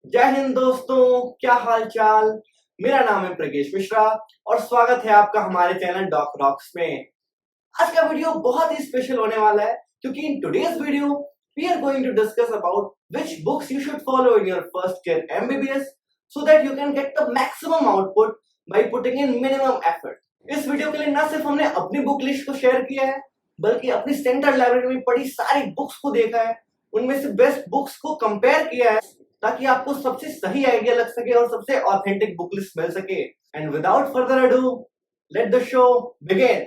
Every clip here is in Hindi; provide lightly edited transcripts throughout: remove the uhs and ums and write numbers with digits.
जय हिंद दोस्तों, क्या हाल चाल। मेरा नाम है प्रगेश मिश्रा और स्वागत है आपका हमारे चैनल डॉक रॉक्स में। आज का वीडियो बहुत ही स्पेशल होने वाला है क्योंकि in today's video we are going to discuss about which books you should follow in your first year MBBS so that you can get the maximum output by putting in minimum effort. इस वीडियो के लिए न सिर्फ हमने अपनी बुक लिस्ट को शेयर किया है बल्कि अपनी सेंट्रल लाइब्रेरी में पढ़ी सारी बुक्स को देखा है, उनमें से बेस्ट बुक्स को कंपेयर किया है ताकि आपको सबसे सही आइडिया लग सके और सबसे ऑथेंटिक बुक लिस्ट मिल सके। And without further ado, let the show begin.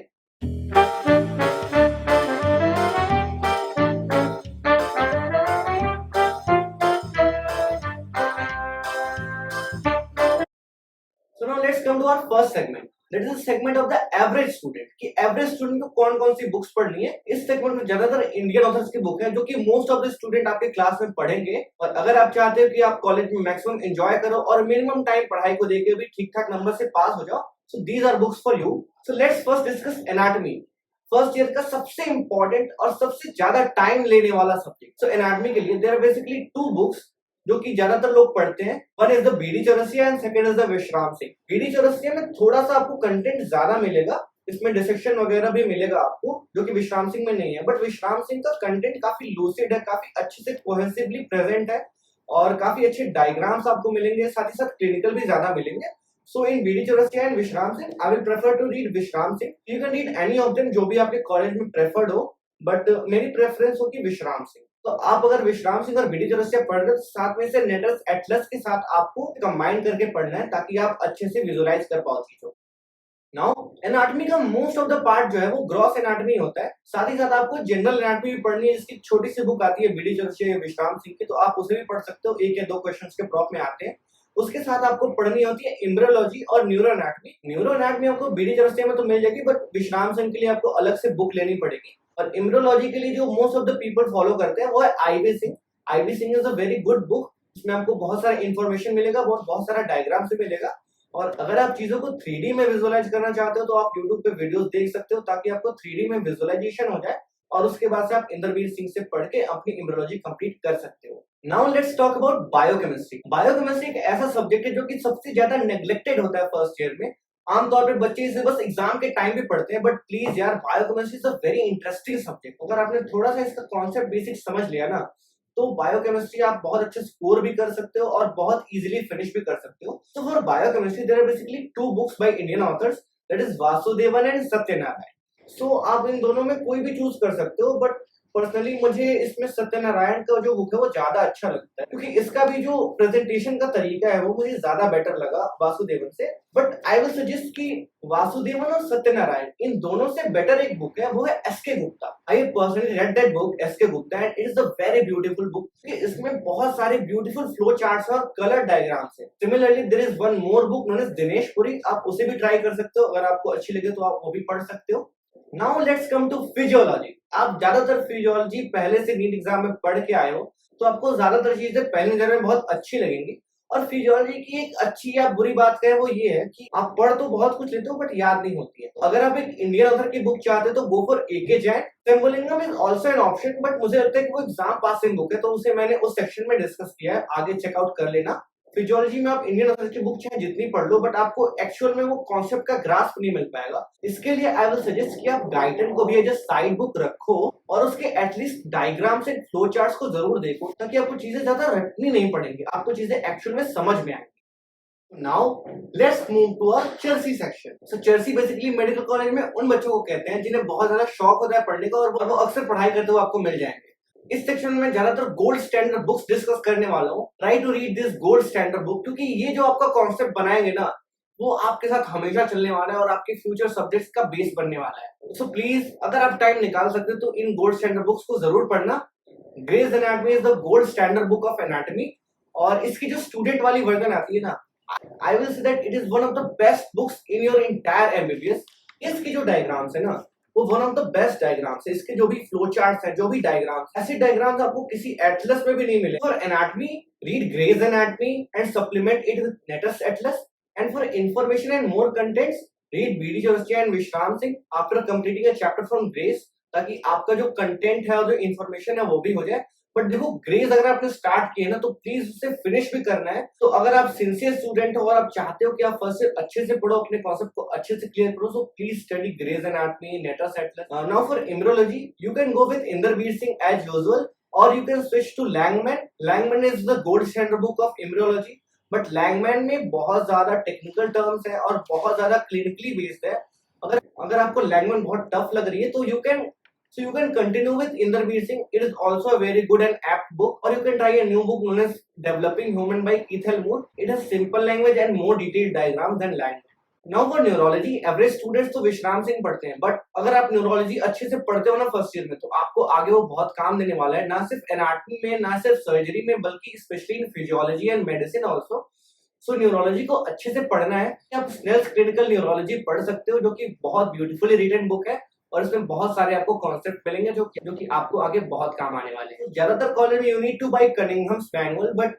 So now let's come to our first segment. That is the segment of the average student कि एवरेज स्टूडेंट को कौन कौन सी बुक्स पढ़नी है। इस सेगमेंट में ज्यादातर इंडियन ऑथर्स की बुक है जो कि मोस्ट ऑफ द स्टूडेंट आपके क्लास में पढ़ेंगे। और अगर आप चाहते हो कि आप कॉलेज में मैक्सिमम एंजॉय करो और मिनिमम टाइम पढ़ाई को देके भी ठीक ठाक नंबर से पास हो जाओ, so these are books for you. So let's first discuss anatomy, first year का सबसे इंपॉर्टेंट और सबसे ज्यादा टाइम लेने वाला सब्जेक्ट। सो एनाटॉमी के लिए there are basically two books जो कि ज्यादातर लोग पढ़ते हैं। One is the BD Chaurasia and second is the Vishram Singh. BD Chaurasia में थोड़ा सा आपको कंटेंट ज्यादा मिलेगा, इसमें डिसेक्शन वगैरह भी मिलेगा आपको जो कि विश्राम सिंह में नहीं है। बट विश्राम सिंह का कंटेंट काफी लूसिड है, काफी अच्छे से कोहेसिवली प्रेजेंट है और काफी अच्छे डायग्राम्स आपको मिलेंगे, साथ ही साथ क्लिनिकल भी ज्यादा मिलेंगे। So in BD Chaurasia and Vishram Singh I will prefer to read Vishram Singh. You can read any of them जो भी आपके कॉलेज में प्रेफर्ड हो, बट मेरी प्रेफरेंस होगी विश्राम सिंह। तो आप अगर विश्राम सिंह और बीडी चौरसिया पढ़ रहे हो तो साथ में से नेटर्स एटलस के साथ आपको कंबाइन करके पढ़ना है ताकि आप अच्छे से विजुलाइज कर पाओ चीजों। नाउ एनाटॉमी का मोस्ट ऑफ द पार्ट जो है वो ग्रॉस एनाटॉमी होता है। साथ ही साथ आपको जनरल एनाटॉमी भी पढ़नी है जिसकी छोटी सी बुक आती है बीडी चौरसिया या विश्राम सिंह की, तो आप उसे भी पढ़ सकते हो, एक या दो क्वेश्चंस के प्रॉप में आते हैं। उसके साथ आपको पढ़नी होती है एम्ब्रियोलॉजी और न्यूरो एनाटॉमी। न्यूरो एनाटॉमी आपको बीडी चौरसिया में तो मिल जाएगी बट विश्राम सिंह के लिए आपको अलग से बुक लेनी पड़ेगी। और एम्ब्रियोलॉजी के लिए जो most of the people follow करते हैं वो है IV Singh. IV Singh is a very good book, इसमें आपको बहुत सारा इंफॉर्मेशन मिलेगा, बहुत सारा डायग्राम से मिलेगा। और अगर आप चीजों को 3D में विजुअलाइज करना चाहते हो तो आप YouTube पे वीडियोस देख सकते हो ताकि आपको 3D में विजुअलाइजेशन हो जाए और उसके बाद से आप इंद्रवीर सिंह से पढ़ के अपनी एम्ब्रियोलॉजी कंप्लीट कर सकते हो। Now let's talk about biochemistry. Biochemistry एक ऐसा सब्जेक्ट है जो कि सबसे ज्यादा नेग्लेक्टेड होता है फर्स्ट ईयर में। आमतौर पे बच्चे इसे बस एग्जाम के टाइम पे पढ़ते हैं, बट प्लीज यार, biochemistry is a very interesting subject. अगर आपने थोड़ा सा इसका कॉन्सेप्ट बेसिक समझ लिया ना तो बायोकेमिस्ट्री आप बहुत अच्छे स्कोर भी कर सकते हो और बहुत इजीली फिनिश भी कर सकते हो। तो for biochemistry there are basically two books by Indian authors, that is Vasudevan and Satyanarayan. So आप इन दोनों में कोई भी चूज कर सकते हो, बट पर्सनली मुझे इसमें सत्यनारायण का जो बुक है वो ज्यादा अच्छा लगता है क्योंकि इसका भी जो प्रेजेंटेशन का तरीका है वो मुझे ज्यादा बेटर लगा वासुदेवन से। बट आई विल सजेस्ट कि वासुदेवन और सत्यनारायण इन दोनों से बेटर एक बुक है, वो है SK Gupta. I personally read that book SK Gupta and it is a very beautiful book. इसमें बहुत सारे ब्यूटीफुल फ्लो चार्ट्स और कलर डायग्राम्स है। Similarly there is one more book known as Dinesh Puri, आप उसे भी ट्राई कर सकते हो, अगर आपको अच्छी लगे तो आप वो भी पढ़ सकते हो। Now let's come to physiology. आप ज्यादातर फिजियोलॉजी पहले से नीट एग्जाम में पढ़ के आए हो तो आपको ज्यादातर चीजें पहले नजर में बहुत अच्छी लगेंगी। और फिजियोलॉजी की एक अच्छी या बुरी बात कहें वो ये है कि आप पढ़ तो बहुत कुछ लेते हो बट याद नहीं होती है। तो अगर आप एक इंडियन ऑथर की बुक चाहते हो तो go for AK Jain. Sembulingam is also an option, but मुझे लगता है कि वो एग्जाम पासिंग बुक है तो उसे मैंने उस सेक्शन में डिस्कस किया है, आगे चेकआउट कर लेना। फिजियोलॉजी में आप इंडियन ऑथर की बुक चाहे जितनी पढ़ लो बट आपको एक्चुअल में वो कॉन्सेप्ट का ग्रास्प नहीं मिल पाएगा। इसके लिए आई विल सजेस्ट कि आप गाइडन को भी एज अ साइड बुक रखो और उसके at least diagrams and flow charts को जरूर देखो ताकि आपको चीजें ज्यादा रटनी नहीं पड़ेंगी, आपको चीजें एक्चुअल में समझ में आएंगी। Now let's move to a चर्सी सेक्शन। सो चर्सी बेसिकली मेडिकल कॉलेज में उन बच्चों को कहते हैं जिन्हें बहुत ज्यादा शौक होता है पढ़ने का और वो अक्सर पढ़ाई करते हुए आपको मिल जाएंगे। इस सेक्शन में ज्यादातर गोल्ड स्टैंडर्ड बुक्स डिस्कस करने वाला हूँ। Try to read this gold standard book क्योंकि ये जो आपका कॉन्सेप्ट बनाएंगे ना वो आपके साथ हमेशा चलने वाला है और आपके फ्यूचर सब्जेक्ट्स का बेस बनने वाला है। सो प्लीज अगर आप टाइम निकाल सकते हो तो इन गोल्ड स्टैंडर्ड बुक्स को जरूर पढ़ना। Gray's anatomy is the gold standard book of anatomy और इसकी जो स्टूडेंट वाली वर्जन आती है ना, I will say that it is one of the best books in your entire MBBS. इसकी जो डायग्राम्स है ना वो one of the best diagrams है। इसके जो भी फ्लो चार्ट्स हैं, जो भी डायग्राम्स, ऐसे डायग्राम्स आपको किसी एटलस में भी नहीं मिले। For anatomy read Gray's anatomy and supplement it with Netter's atlas and for information and more contents read BD Chaurasia and Vishram Singh after completing a chapter from Gray's, ताकि आपका जो कंटेंट है और जो इंफॉर्मेशन है वो भी हो जाए बट देखो ग्रेज अगर आपने स्टार्ट किए ना तो प्लीज उसे फिनिश भी करना है। तो अगर आप सिंसियर स्टूडेंट हो और आप चाहते हो कि आप फर्स्ट ईयर अच्छे से पढ़ो, अपने कॉन्सेप्ट को अच्छे से क्लियर करो, so please study Gray's anatomy, Netter's atlas. Now for immunology you can go with Inderbir Singh as usual, और you can switch to Langman. Langman is the gold standard book of immunology, but Langman में बहुत ज्यादा टेक्निकल टर्म्स है और बहुत ज्यादा क्लिनिकली बेस्ड है। अगर अगर आपको लैंगमैन बहुत टफ लग रही है तो you can continue with Inderveer Singh. It is also a very good and apt book, or you can try a new book known as Developing Human by Ethel Moore. It has simple language and more detailed diagrams than language. Now for neurology, average students तो विश्राम सिंह पढ़ते हैं, बट अगर आप न्यूरोलॉजी अच्छे से पढ़ते हो ना फर्स्ट ईयर में, तो आपको आगे वो बहुत काम देने वाला है, ना सिर्फ एनाटॉमी में, ना सिर्फ सर्जरी में, बल्कि specially in physiology and medicine also. So neurology को अच्छे से पढ़ना है। आप स्नेल्स क्लिनिकल न्यूरोलॉजी पढ़ सकते हो, जो कि बहुत ब्यूटीफुली रिटन बुक है, और इसमें बहुत सारे आपको कॉन्सेप्ट मिलेंगे जो कि आपको आगे बहुत काम आने वाले हैं। ज्यादातर कॉलेज में you need to buy Cunningham's manual, but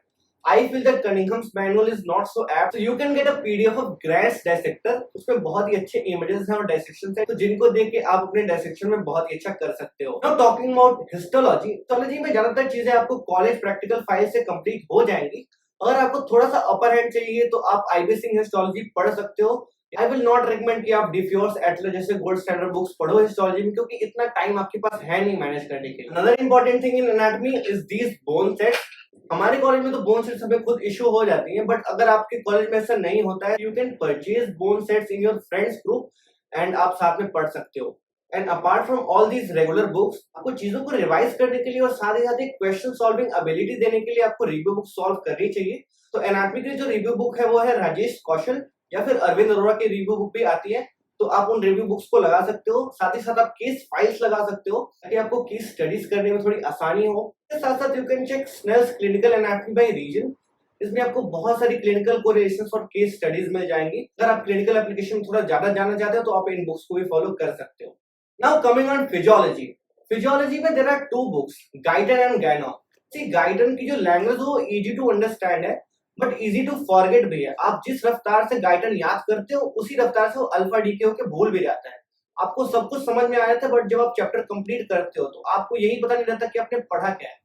I feel that Cunningham's manual is not so apt. You can get a PDF of Grant's dissector, उसमें बहुत ही अच्छे इमेजेस हैं और डायसेक्शंस हैं, तो जिनको देख के आप अपने डायसेक्शन में बहुत ही अच्छा कर सकते हो। Now talking about histology, histology में ज्यादातर चीजें आपको कॉलेज प्रैक्टिकल फाइल से कंप्लीट हो जाएंगी। अगर आपको थोड़ा सा अपर हैंड चाहिए तो आप आईबी सिंह हिस्टोलॉजी पढ़ सकते हो। आई विल नॉट रिकमेंड कि आप डिफ्योर्स एटलस जैसे गोल्ड स्टैंडर्ड बुक्स पढ़ो हिस्टोलॉजी में, क्योंकि इतना टाइम आपके पास है नहीं मैनेज करने के लिए। Another important thing in anatomy is these bone sets. हमारे कॉलेज में तो बोन सेट्स हमें खुद इशू हो जाती है, बट अगर आपके कॉलेज में ऐसा नहीं होता है, you can purchase bone sets in your friends group and आप साथ में पढ़ सकते हो। And apart from all these regular books, आपको चीजों को रिवाइज करने के लिए और साथ ही साथ एक क्वेश्चन सॉल्विंग एबिलिटी देने के लिए आपको रिव्यू बुक सॉल्व करनी चाहिए। तो एनाटॉमी की जो रिव्यू बुक है वो है राजेश कौशल या फिर अरविंद अरोड़ा की रिव्यू बुक भी आती है, तो आप उन रिव्यू बुक्स को लगा सकते हो। साथ ही साथ आप केस फाइल्स लगा सकते हो ताकि आपको केस स्टडीज करने में थोड़ी आसानी हो। इसके साथ साथ you can check Snell's clinical anatomy by region. इसमें आपको बहुत सारी क्लिनिकल कोरिलेशंस और केस स्टडीज मिल जाएंगी। अगर आप क्लिनिकल एप्लीकेशन में थोड़ा ज्यादा जानना चाहते हो तो आप इन बुक्स को भी फॉलो कर सकते हो। Now coming on physiology, physiology में there are two books, Guyton and Ganong. See Guyton की जो लैंग्वेज है वो इजी टू अंडरस्टैंड है, बट इजी टू फॉरगेट भी है। आप जिस रफ्तार से गाइडन याद करते हो उसी रफ्तार से वो अल्फा डीके होकर भूल भी जाता है। आपको सब कुछ समझ में आ जाता है, बट जब आप चैप्टर कंप्लीट करते हो तो आपको यही पता नहीं रहता कि आपने पढ़ा क्या है।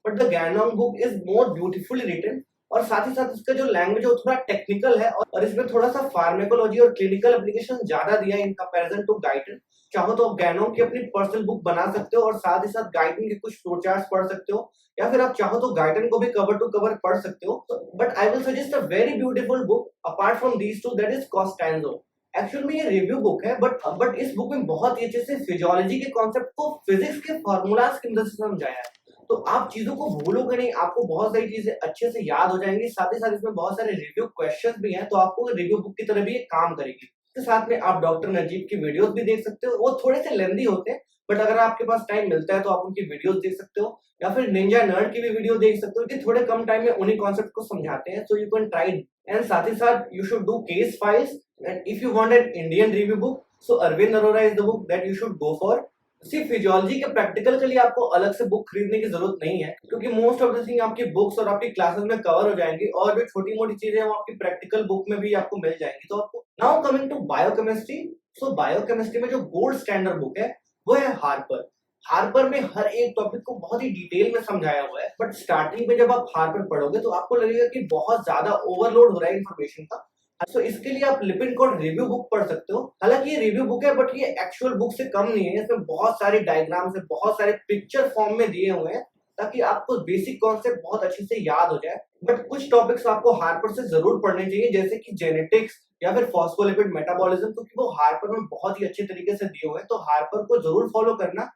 But the Ganong book is more beautifully written, और साथ ही साथ इसका जो लैंग्वेज है वो थोड़ा टेक्निकल है, और इसमें थोड़ा सा फार्मेकोलॉजी और क्लिनिकल एप्लीकेशन ज्यादा दिया है इन कंपैरिजन टू गाइडन। चाहो तो आप गैनॉन की अपनी पर्सनल बुक बना सकते हो और साथ ही साथ गाइडन के कुछ फ्लो चार्ट्स पढ़ सकते हो, या फिर आप चाहो तो गाइडन को भी कवर टू कवर पढ़ सकते हो। But I will suggest a very beautiful book apart from these two, that is Costanzo. Actual में ये रिव्यू बुक है, बट इस बुक में बहुत ही अच्छे से फिजियोलॉजी के कॉन्सेप्ट को फिजिक्स के फॉर्मूलाज की मदद से समझाया है। तो आप चीजों को भूलोगे नहीं, आपको बहुत सारी चीजें अच्छे से याद हो जाएंगी। साथ ही साथ इसमें बहुत सारे रिव्यू क्वेश्चंस भी हैं, तो आपको रिव्यू बुक की तरह भी ये काम करेगी। इसके साथ में आप डॉक्टर नजीब की वीडियोस भी देख सकते हो, वो थोड़े से लेंदी होते हैं, बट अगर आपके पास टाइम मिलता है तो आप उनकी वीडियोस देख सकते हो, या फिर निंजा नर्ड की भी वीडियो देख सकते हो, कि थोड़े कम टाइम में उन्हीं कॉन्सेप्ट को समझाते हैं। So you can try. And साथ ही साथ you should do case files, and if you want an Indian review book, so Arvind Arora is the book that you should go for. सिर्फ फिजियोलॉजी के प्रैक्टिकल के लिए आपको अलग से बुक खरीदने की जरूरत नहीं है, क्योंकि मोस्ट ऑफ द थिंग आपकी बुक्स और आपकी क्लासेस में कवर हो जाएंगी, और जो छोटी मोटी चीजें हैं वो आपकी प्रैक्टिकल बुक में भी आपको मिल जाएंगी। तो आपको now coming to biochemistry, so biochemistry में जो गोल्ड स्टैंडर्ड बुक है वो है हार्पर। हार्पर में हर एक टॉपिक को बहुत ही डिटेल में समझाया हुआ है, बट स्टार्टिंग में जब आप हार्पर पढ़ोगे तो आपको लगेगा कि बहुत ज्यादा ओवरलोड हो रहा है इन्फॉर्मेशन का। तो इसके लिए आप लिपिनकोड रिव्यू बुक पढ़ सकते हो। हालांकि ये रिव्यू बुक है, बट ये एक्चुअल बुक से कम नहीं है। इसमें बहुत सारे डायग्राम्स है, बहुत सारे पिक्चर फॉर्म में दिए हुए हैं, ताकि आपको बेसिक कॉन्सेप्ट बहुत अच्छे से याद हो जाए। बट कुछ टॉपिक्स आपको हार्पर से जरूर पढ़ने चाहिए, जैसे कि जेनेटिक्स या फिर फॉस्फोलिपिड मेटाबॉलिज्म, क्योंकि वो हार्पर में बहुत ही अच्छे तरीके से दिए हुए हैं, तो हार्पर को जरूर फॉलो करना।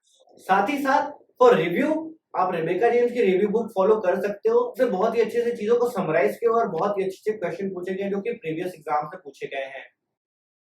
साथ ही साथ फॉर रिव्यू आप रेबेका जेम्स की रिव्यू बुक फॉलो कर सकते हो। उसमें बहुत ही अच्छे से चीजों को समराइज किया और बहुत ही अच्छे से क्वेश्चन पूछे गए जो कि प्रीवियस एग्जाम से पूछे गए हैं।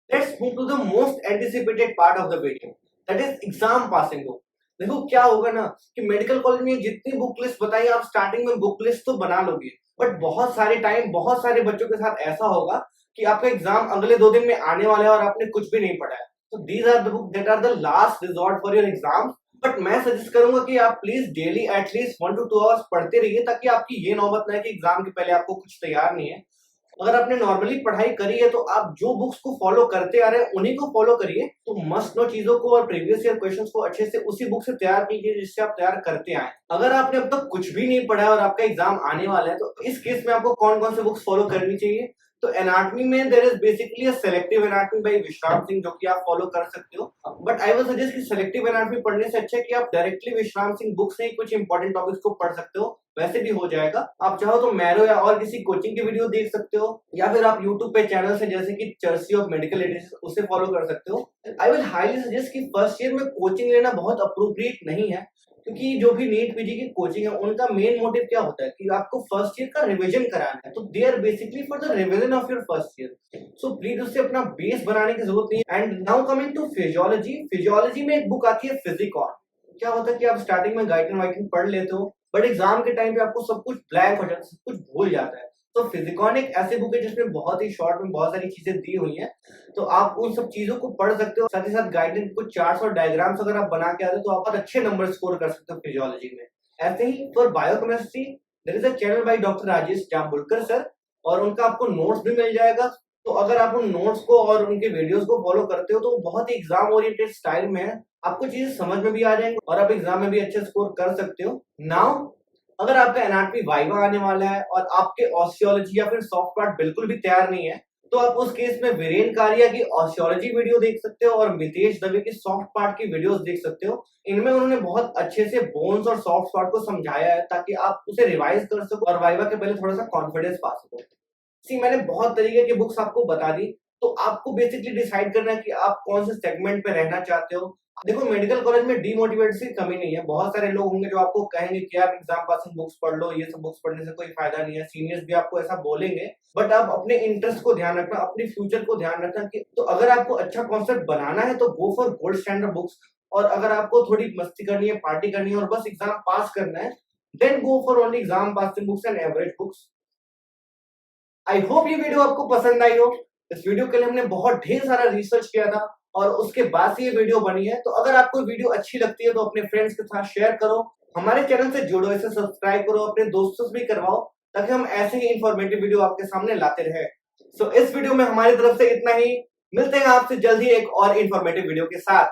Let's move to the most anticipated part of the video, that is exam passing book. देखो क्या होगा ना कि मेडिकल कॉलेज में जितनी बुक लिस्ट बताई आप स्टार्टिंग में बुक लिस्ट तो बना लोगे, बट बहुत सारे टाइम बहुत सारे बच्चों के साथ ऐसा होगा कि आपका एग्जाम अगले 2 दिन में आने वाला है और आपने कुछ भी नहीं पढ़ा है। तो these are the book that are the last resort for your exam. But मैं सजेस्ट करूंगा कि आप please daily at least 1 to 2 hours पढ़ते रहिए, ताकि आपकी ये नौबत ना है कि एग्जाम के पहले आपको कुछ तैयार नहीं है। अगर आपने नॉर्मली पढ़ाई करी है तो आप जो बुक्स को फॉलो करते आ रहे हैं उन्हीं को फॉलो करिए। तो मस्ट नो चीजों को और प्रीवियस ईयर क्वेश्चंस को अच्छे से उसी बुक से तैयार कीजिए जिससे आप तैयार करते आए। अगर आपने अब तक कुछ भी नहीं पढ़ा है और आपका एग्जाम आने वाला है तो इस केस में आपको कौन कौन से बुक्स फॉलो करनी चाहिए। तो एनाटॉमी में there is basically a selective anatomy by Vishram Singh जो कि आप फॉलो कर सकते हो। बट आई विल सजेस्ट कि सेलेक्टिव एनाटॉमी पढ़ने से अच्छा है कि आप डायरेक्टली विश्राम सिंह बुक से ही कुछ इंपॉर्टेंट टॉपिक्स को पढ़ सकते हो, वैसे भी हो जाएगा। आप चाहो तो मैरो या और किसी कोचिंग की वीडियो देख सकते हो या फिर आप यूट्यूब पे चैनल से जैसे कि चर्सी ऑफ मेडिकल लिटरेचर उसे फॉलो कर सकते हो। आई विल हाईली सजेस्ट कि फर्स्ट ईयर में कोचिंग लेना बहुत अप्रोप्रिएट नहीं है क्योंकि जो भी नीट पीजी की कोचिंग है उनका मेन मोटिव क्या होता है कि आपको फर्स्ट ईयर का रिवीजन कराना है। तो they are basically for the revision of your first year. So please उससे अपना बेस बनाने की जरूरत नहीं है। And now coming to physiology, physiology में एक बुक आती है फिजिकॉन। क्या होता है कि आप स्टार्टिंग में गाइडन वाइटन पढ़ लेते हो बट एग्जाम के टाइम पे आपको सब कुछ ब्लैंक हो जाता है, सब कुछ भूल जाता है। तो फिजिकॉन एक ऐसी बुक है जिसमें बहुत ही शॉर्ट में बहुत सारी चीजें दी हुई हैं, तो आप उन सब चीजों को पढ़ सकते हो। साथ ही साथ गाइडेंस कुछ चार्ट्स और डायग्राम्स अगर आप बना के आते हो तो आप बहुत अच्छे नंबर स्कोर कर सकते हो फिजियोलॉजी में। ऐसे ही for biochemistry there is a channel by doctor Rajesh Jambulkar sir और उनका आपको नोट्स भी मिल जाएगा। तो अगर आप उन नोट्स को और उनके वीडियोस को फॉलो करते हो तो बहुत ही एग्जाम ओरिएंटेड स्टाइल में है, आपको चीजें समझ में भी आ जाएंगी और आप एग्जाम में भी अच्छे स्कोर कर सकते हो। नाउ अगर आपका एनाटॉमी वाइवा आने वाला है और आपके ऑस्टियोलॉजी या फिर सॉफ्ट पार्ट बिल्कुल भी तैयार नहीं है तो आप उस केस में वीरेन कारिया की ऑस्टियोलॉजी वीडियो देख सकते हो और मितेश दवे की सॉफ्ट पार्ट की वीडियोस देख सकते हो। इनमें उन्होंने बहुत अच्छे से बोन्स और सॉफ्ट पार्ट को समझाया है ताकि आप उसे रिवाइज कर सको और वाइवा के पहले थोड़ा सा कॉन्फिडेंस पा सको। सी मैंने बहुत तरीके की बुक्स आपको बता दी, तो आपको बेसिकली डिसाइड करना है कि आप कौन से सेगमेंट पे रहना चाहते हो। देखो मेडिकल कॉलेज में डीमोटिवेट की कमी नहीं है, बहुत सारे लोग होंगे जो आपको कहेंगे कि आप एग्जाम पासिंग बुक्स पढ़ लो, ये सब बुक्स पढ़ने से कोई फायदा नहीं है, सीनियर्स भी आपको ऐसा बोलेंगे। बट आप अपने इंटरेस्ट को ध्यान रखना, अपने फ्यूचर को ध्यान रखना कि तो अगर आपको अच्छा कॉन्सेप्ट बनाना है तो go for gold standard books, और अगर आपको थोड़ी मस्ती करनी है, पार्टी करनी है और बस एग्जाम पास करना है then go for only exam passing books and average books. I hope ये वीडियो आपको पसंद आई हो। इस वीडियो के लिए हमने बहुत ढेर सारा रिसर्च किया था और उसके बाद से ये वीडियो बनी है। तो अगर आपको वीडियो अच्छी लगती है तो अपने फ्रेंड्स के साथ शेयर करो, हमारे चैनल से जुड़ो, इसे सब्सक्राइब करो, अपने दोस्तों से भी करवाओ ताकि हम ऐसे ही इंफॉर्मेटिव वीडियो आपके सामने लाते रहे। सो इस वीडियो में हमारी तरफ से इतना ही, मिलते हैं आपसे जल्दी एक और इंफॉर्मेटिव वीडियो के साथ।